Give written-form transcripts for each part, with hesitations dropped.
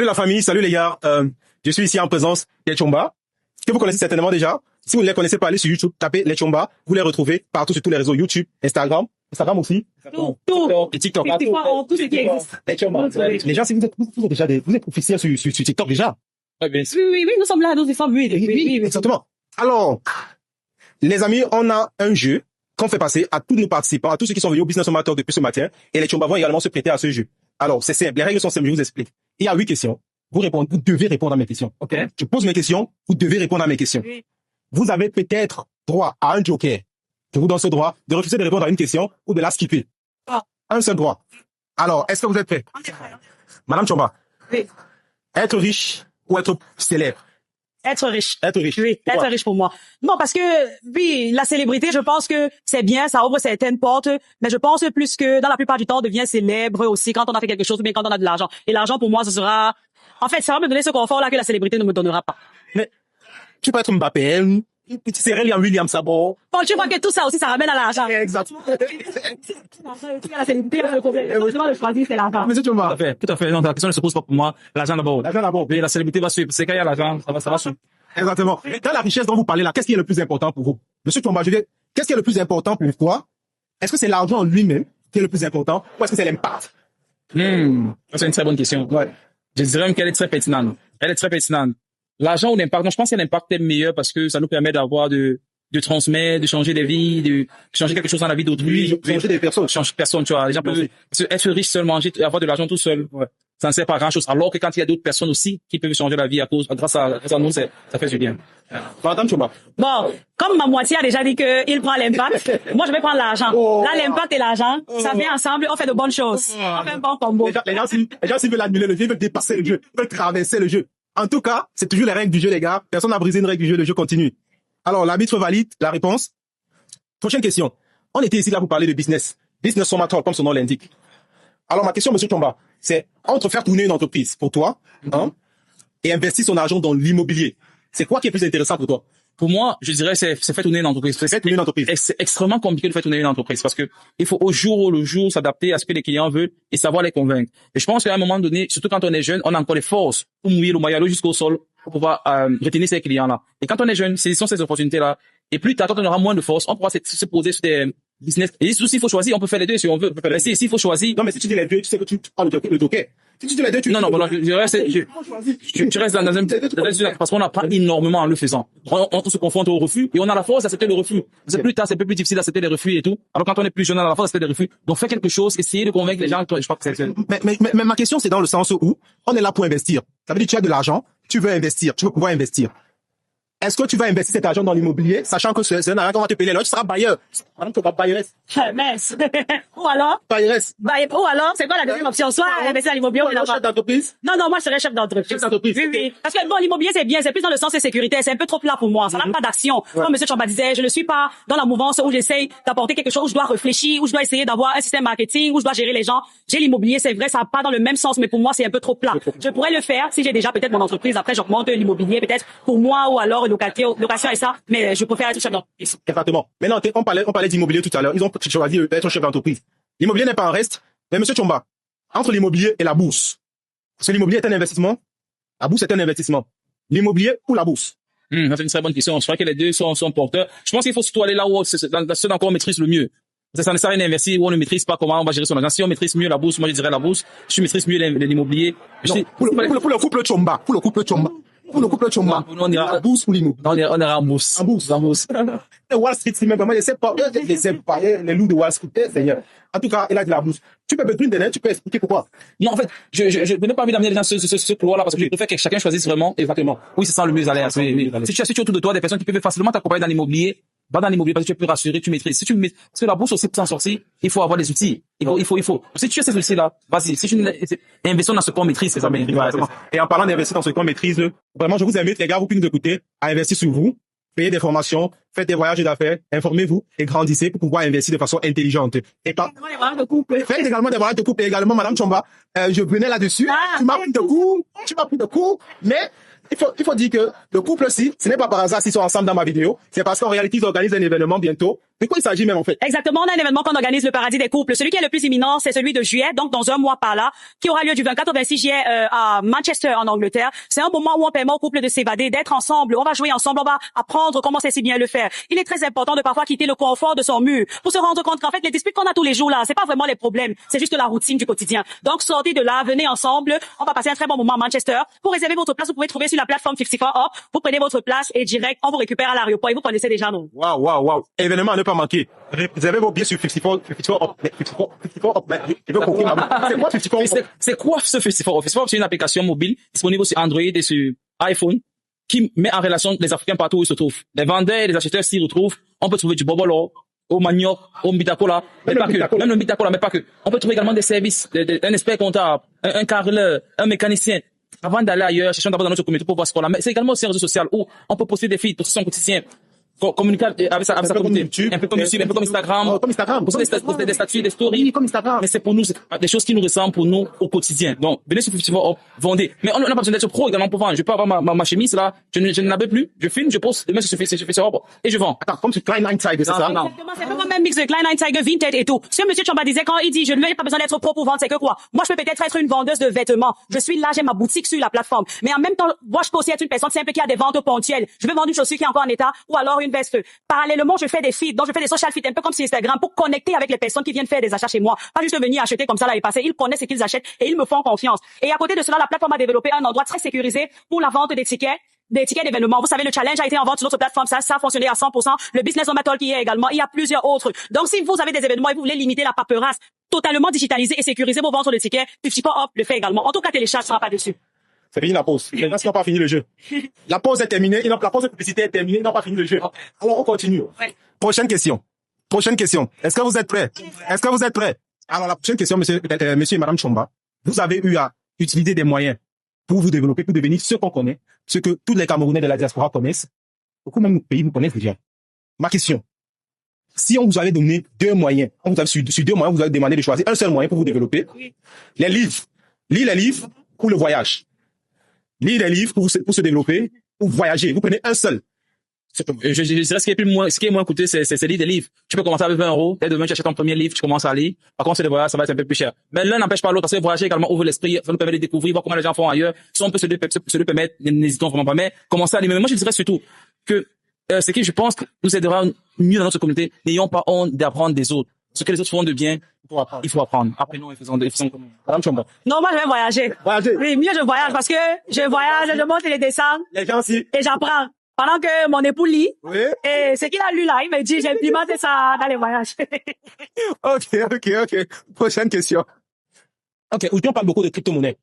Salut la famille, salut les gars. Je suis ici en présence des Chomba, que vous connaissez certainement déjà. Si vous ne les connaissez pas, allez sur YouTube, tapez les Chomba. Vous les retrouvez partout sur tous les réseaux YouTube, Instagram aussi. Tout. Et TikTok. Tout ce qui existe. Les Chomba. Les gens, si vous êtes déjà vous êtes officiels sur TikTok déjà. Oui, nous sommes là, nous sommes oui. Exactement. Alors, les amis, on a un jeu qu'on fait passer à tous nos participants, à tous ceux qui sont venus au Business Summer Talk depuis ce matin. Et les Chomba vont également se prêter à ce jeu. Alors, c'est simple. Les règles sont simples, je vous explique. Il y a 8 questions. Vous devez répondre à mes questions. OK? Je pose mes questions, vous devez répondre à mes questions. Oui. Vous avez peut-être droit à un joker. Je vous donne ce droit de refuser de répondre à une question ou de la skipper. Ah. Un seul droit. Alors, est-ce que vous êtes prêts? Madame Chomba. Oui. Être riche ou être célèbre? Être riche. Être riche. Oui, Pourquoi? être riche pour moi. Non, parce que, oui, la célébrité, je pense que c'est bien, ça ouvre certaines portes, mais je pense plus que dans la plupart du temps, on devient célèbre aussi quand on a fait quelque chose ou bien quand on a de l'argent. Et l'argent, pour moi, ce sera, en fait, ça va me donner ce confort-là que la célébrité ne me donnera pas. Mais, tu peux être Mbappé, un petit Serena Williams, ça bon. Bon, tu vois que tout ça aussi, ça ramène à l'argent. Exactement. La célébrité, le problème, de choisir, c'est l'argent. Monsieur Chomba. Tout à fait. Non, la question ne se pose pas pour moi. L'argent d'abord. L'argent d'abord. Oui, la célébrité va suivre. C'est quand il y a l'argent, ça va suivre. Exactement. Dans la richesse dont vous parlez là, qu'est-ce qui est le plus important pour vous? Monsieur Chomba, je dis, qu'est-ce qui est le plus important pour toi? Est-ce que c'est l'argent en lui-même qui est le plus important ou est-ce que c'est l'impact? C'est une très bonne question. Ouais. Je dirais même qu'elle est très pertinente. Elle est très pertinente. L'argent ou l'impact? Non, je pense que l'impact est meilleur parce que ça nous permet d'avoir de transmettre, de changer des vies, de changer quelque chose dans la vie d'autrui. Changer des personnes. Changer personne, tu vois. Les gens peuvent être riches seulement, avoir de l'argent tout seul. Ouais. Ça ne sert pas à grand chose. Alors que quand il y a d'autres personnes aussi qui peuvent changer la vie grâce à nous, ça fait du bien. Madame Chomba. Bon, comme ma moitié a déjà dit qu'il prend l'impact, moi je vais prendre l'argent. Oh. Là, l'impact et l'argent, ça vient ensemble, on fait de bonnes choses. On fait un bon combo. Les gens, s'ils veulent annuler le jeu, ils veulent dépasser le jeu, ils veulent traverser le jeu. En tout cas, c'est toujours les règles du jeu, les gars. Personne n'a brisé une règle du jeu, le jeu continue. Alors, l'arbitre valide la réponse. Prochaine question. On était ici là pour parler de business. Business Summer Talk, comme son nom l'indique. Alors, ma question, monsieur Chomba, c'est entre faire tourner une entreprise pour toi, et investir son argent dans l'immobilier. C'est quoi qui est plus intéressant pour toi? Pour moi, je dirais c'est faire tourner une entreprise. Faire tourner une entreprise. C'est extrêmement compliqué de faire tourner une entreprise parce que il faut au jour le jour s'adapter à ce que les clients veulent et savoir les convaincre. Et je pense qu'à un moment donné, surtout quand on est jeune, on a encore les forces pour mouiller le maillot jusqu'au sol pour pouvoir retenir ces clients-là. Et quand on est jeune, saisissons ces opportunités-là. Et plus tard, quand on aura moins de force, on pourra se poser sur des business. Et s'il faut choisir, on peut faire les deux si on veut. Mais s'il faut choisir. Non, mais si tu dis les deux, tu sais que tu prends le joker. Si tu dis les deux, Non, je reste dans un parce qu'on apprend énormément en le faisant. On se confronte au refus et on a la force d'accepter le refus. C'est plus tard, c'est un peu plus difficile d'accepter les refus et tout. Alors quand on est plus jeune, on a la force d'accepter les refus. Donc fais quelque chose, essayez de convaincre les gens. Je crois que c'est. Mais ma question, c'est dans le sens où on est là pour investir. Ça veut dire que tu as de l'argent, tu veux investir, tu veux pouvoir investir. Est-ce que tu vas investir cet argent dans l'immobilier, sachant que c'est un argent qu'on va te payer là, tu seras bailleur. Madame, tu vas bailleresse. Mince. Ou alors? Bailleresse. Ou alors, c'est quoi la deuxième option? Soit investir à l'immobilier ou chef d'entreprise. Non, moi, je serais chef d'entreprise. Chef d'entreprise. Oui. Parce que bon, l'immobilier, c'est bien. C'est plus dans le sens de sécurité. C'est un peu trop plat pour moi. Ça n'a pas d'action. Comme monsieur Chomba disait, je ne suis pas dans la mouvance où j'essaye d'apporter quelque chose, où je dois réfléchir, où je dois essayer d'avoir un système marketing, où je dois gérer les gens. J'ai l'immobilier, c'est vrai, ça n'a pas dans le même sens, mais pour moi, c'est un peu trop plat. Je pourrais le faire si j'ai déjà peut-être mon entreprise. Après, j'augmente l'immobilier, peut-être pour moi ou alors location et ça. Mais je préfère être chef d'entreprise. Exactement. Maintenant, on parlait d'immobilier tout à l'heure. Ils ont choisi d'être chef d'entreprise. L'immobilier n'est pas un reste. Mais monsieur Chomba, entre l'immobilier et la bourse, parce que l'immobilier est un investissement, la bourse est un investissement. L'immobilier ou la bourse? C'est une très bonne question. Je crois que les deux sont porteurs. Je pense qu'il faut surtout aller là où ceux dans quoi on maîtrise le mieux. Ça ne sert à rien d'investir où on ne maîtrise pas comment on va gérer son argent. Si on maîtrise mieux la bourse, moi je dirais la bourse. Si je maîtrise mieux l'immobilier. Pour le couple Chomba. Pour le couple Chomba. On ira la bourse ou l'immobilier? on ira en bourse. En bourse. Wall Street, c'est même vraiment, les loups de Wall Street, Seigneur. En tout cas, il a de la bourse. Tu peux me donner, tu peux expliquer pourquoi? Non, en fait, je n'ai pas envie d'amener les gens ce couloir-là parce que je préfère que chacun choisisse vraiment. Exactement. Oui, c'est ça le mieux à l'air. Si tu as autour de toi des personnes qui peuvent facilement t'accompagner dans l'immobilier, va dans l'immobilier parce que tu es plus rassuré, tu maîtrises. Parce que la bourse aussi, pour s'en sortir, il faut avoir des outils. Il faut. Si tu as ces outils-là, vas-y. Si tu investis dans ce qu'on maîtrise, c'est ça. Et en parlant d'investir dans ce qu'on maîtrise, vraiment, je vous invite, les gars, vous qui nous écoutez, à investir sur vous, payer des formations, faites des voyages d'affaires, informez-vous et grandissez pour pouvoir investir de façon intelligente. Et pas, Moi, les voyages de couple. faites également des voyages de couple et également, Madame Chomba, je venais là-dessus. Ah, Tu m'as pris de cours, mais il faut dire que le couple aussi, ce n'est pas par hasard s'ils sont ensemble dans ma vidéo, c'est parce qu'en réalité, ils organisent un événement bientôt. De quoi il s'agit même en fait? Exactement, on a un événement qu'on organise, le Paradis des couples. Celui qui est le plus imminent, c'est celui de juillet, donc dans un mois par là, qui aura lieu du 24 au 26 juillet à Manchester, en Angleterre. C'est un moment où on permet aux couples de s'évader, d'être ensemble. On va jouer ensemble, on va apprendre comment c'est si bien le faire. Il est très important de parfois quitter le confort de son mur pour se rendre compte qu'en fait, les disputes qu'on a tous les jours là, c'est pas vraiment les problèmes, c'est juste la routine du quotidien. Donc sortez de là, venez ensemble. On va passer un très bon moment à Manchester. Pour réserver votre place, vous pouvez trouver sur la plateforme 54 Up. Vous prenez votre place et direct, on vous récupère à l'aéroport. Et vous connaissez déjà, non? Waouh. Événement à ne pas manquer. Réservez vos billets sur 54 Up. Je veux comprendre. C'est quoi 54 Up? C'est quoi ce Festival Up? Festival Up, c'est une application mobile disponible sur Android et sur iPhone qui met en relation les Africains partout où ils se trouvent. Les vendeurs et les acheteurs s'y retrouvent. On peut trouver du bobolo, au manioc, au mbitakola, mais pas que. Même le mbitakola, mais pas que. On peut trouver également des services, un expert comptable, un carreleur, un mécanicien. Avant d'aller ailleurs, cherchons d'abord dans notre communauté pour voir ce qu'on a. Mais c'est également aussi un réseau social où on peut poster des feeds pour son quotidien. Communiquer avec sa communauté. Un peu comme YouTube, un peu comme Instagram. Comme Instagram. Poster des statuts, des stories. Oui, comme Instagram. Mais c'est pour nous, c'est des choses qui nous ressemblent pour nous au quotidien. Donc, venez sur Festival Up, vendez. Mais on n'a pas besoin d'être pro également pour vendre. Je peux avoir ma chemise là, je ne l'avais plus. Je filme, je poste, demain sur Festival Up et je vends. Attends, comme sur Klein Tiger, c'est ça? Non. Exactement, c'est pas comme un mix de Klein Tiger, Vinted et tout. Ce que monsieur Chomba disait quand il dit je n'ai pas besoin d'être pro pour vendre, c'est que quoi? Moi, je peux peut-être être une vendeuse de vêtements. Je suis là, j'ai ma boutique sur la plateforme. Mais en même temps, moi, je peux aussi être une personne simple qui a des ventes ponctuelles. Je veux vendre une chaussure qui est encore en état ou alors une veste. Parallèlement, je fais des feeds, donc je fais des social feeds un peu comme sur Instagram pour connecter avec les personnes qui viennent faire des achats chez moi. Pas juste venir acheter comme ça là et passer. Ils connaissent ce qu'ils achètent et ils me font confiance. Et à côté de cela, la plateforme a développé un endroit très sécurisé pour la vente des tickets d'événements. Vous savez, le challenge a été en vente sur notre plateforme. Ça a fonctionné à 100%. Le business on Talk qui est également. Il y a plusieurs autres. Donc, si vous avez des événements et vous voulez limiter la paperasse, totalement digitaliser et sécuriser vos ventes de tickets, 54 Up le fait également. En tout cas, télécharge, ça sera pas dessus. C'est fini la pause. Les gens n'ont pas fini le jeu. La pause est terminée. La pause de publicité est terminée. Ils n'ont pas fini le jeu. Alors, on continue. Ouais. Prochaine question. Est-ce que vous êtes prêts? Alors, la prochaine question, monsieur et madame Chomba. Vous avez eu à utiliser des moyens pour vous développer, pour devenir ce qu'on connaît, ce que tous les Camerounais de la diaspora connaissent. Beaucoup même pays vous connaissent déjà. Ma question. Si on vous avait donné deux moyens, sur deux moyens, vous avez demandé de choisir un seul moyen pour vous développer. Oui. Les livres. Lire les livres ou le voyage. Lire les livres pour se développer ou voyager. Vous prenez un seul. Je dirais ce qui est moins coûteux, c'est lire des livres. Tu peux commencer avec 20 €. Dès demain, tu achètes ton premier livre, tu commences à lire. Par contre, c'est des voyages, ça va être un peu plus cher. Mais l'un n'empêche pas l'autre, parce que voyager également ouvre l'esprit, ça nous permet de découvrir, voir comment les gens font ailleurs. Si on peut se le permettre, n'hésitons vraiment pas. Mais commencer à lire. Mais moi, je dirais surtout que ce qui, je pense, nous aidera mieux dans notre communauté, n'ayons pas honte d'apprendre des autres. Ce que les autres font de bien, il faut apprendre. Apprenons et faisons comme Madame Chomba. Non, moi, je vais voyager. Voyager. Oui, mieux je voyage parce que je voyage, je monte et les descends Les gens aussi. et j'apprends. Pendant que mon époux lit, Oui. et ce qu'il a lu là, il me dit, j'ai implémenté ça dans les voyages. Ok. Prochaine question. Ok, aujourd'hui on parle beaucoup de crypto-monnaies.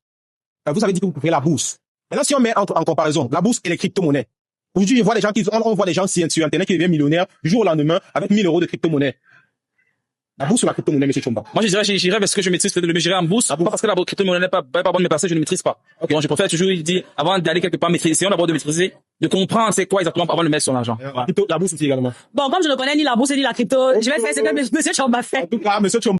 Vous avez dit que vous pouvez la bourse. Maintenant, si on met en comparaison la bourse et les crypto-monnaies, aujourd'hui, on voit des gens sur Internet qui deviennent millionnaires du jour au lendemain avec 1000 € de crypto-monnaies. La bourse ou la crypto-monnaie, monsieur Chomba? Moi, j'irais parce que je maîtrise de le gérer en bourse. Pas parce que la crypto-monnaie n'est pas bonne, mais parce que je ne maîtrise pas. Ok, donc je préfère toujours dire, avant d'aller quelque part maîtriser, essayons d'abord de maîtriser, de comprendre c'est quoi exactement avant de mettre son argent. La bourse aussi également. Bon, comme je ne connais ni la bourse ni la crypto, je vais faire ce que monsieur Chomba fait. En tout cas, monsieur Chomba.